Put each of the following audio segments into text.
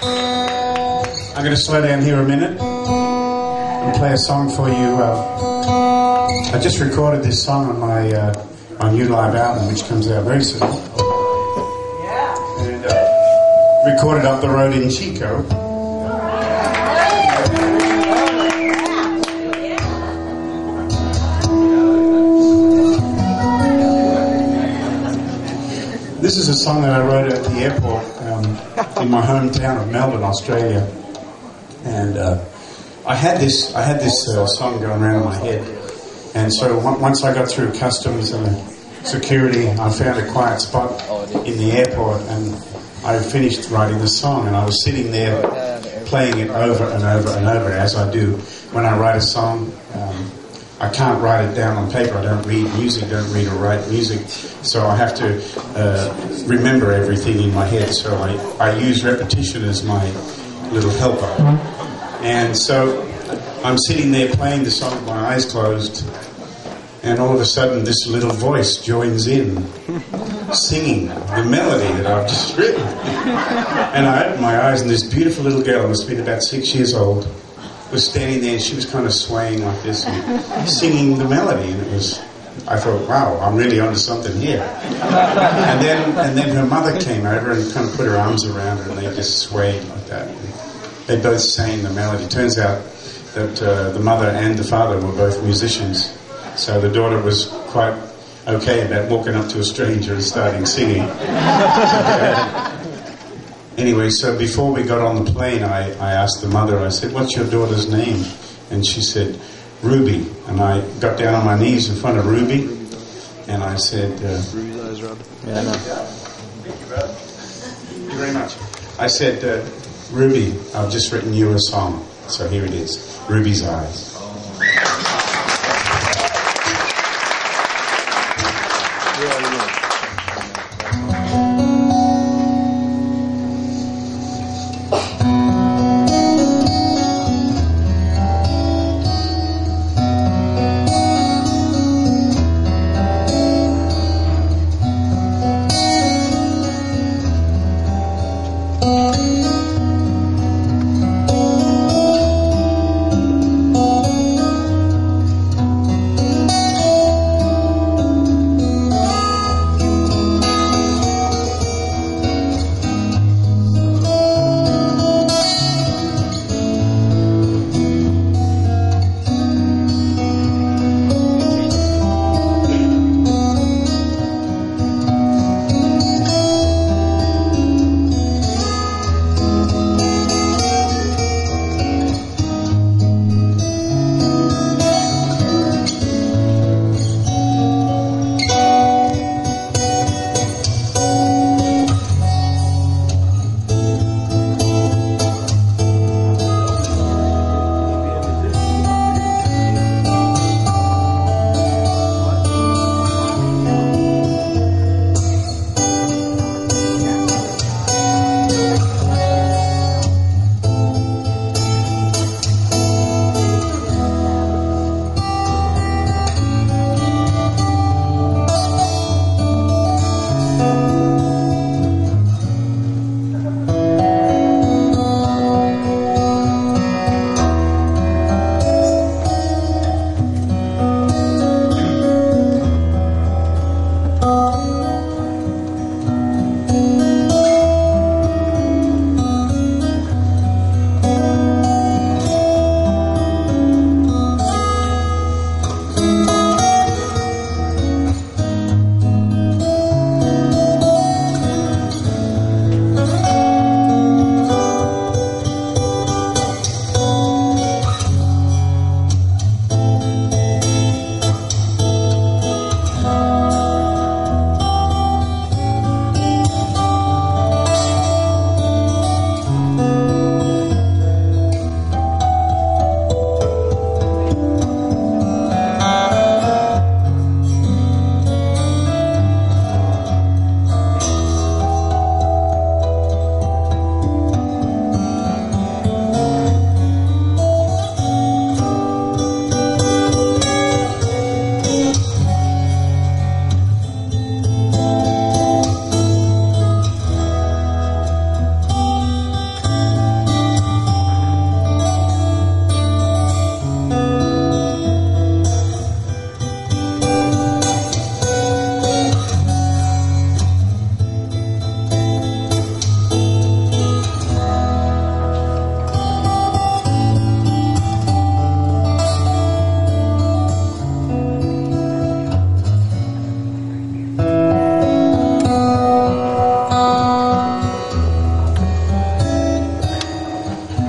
I'm going to slow down here a minute and play a song for you. I just recorded this song on my new live album, which comes out very soon. And recorded up the road in Chico. This is a song that I wrote at the airport in my hometown of Melbourne, Australia, and I had this song going around in my head. And so once I got through customs and security, I found a quiet spot in the airport, and I finished writing the song. And I was sitting there playing it over and over and over, as I do when I write a song. I can't write it down on paper. I don't read music, don't read or write music. So I have to remember everything in my head. So I use repetition as my little helper. And so I'm sitting there playing the song with my eyes closed, and all of a sudden this little voice joins in, singing the melody that I've just written. And I opened my eyes, and this beautiful little girl, must have been about 6 years old, was standing there, and she was kind of swaying like this and singing the melody. And I thought, wow, I'm really onto something here. And then her mother came over and kind of put her arms around her, and they just swayed like that. And they both sang the melody. Turns out that the mother and the father were both musicians, so the daughter was quite okay about walking up to a stranger and starting singing. Anyway, so before we got on the plane, I asked the mother, I said, what's your daughter's name? And she said, Ruby. And I got down on my knees in front of Ruby, and I said... Ruby's eyes, Rob. Yeah, I know. Thank you, brother. Thank you very much. I said, Ruby, I've just written you a song. So here it is, Ruby's Eyes.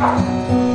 Thank you.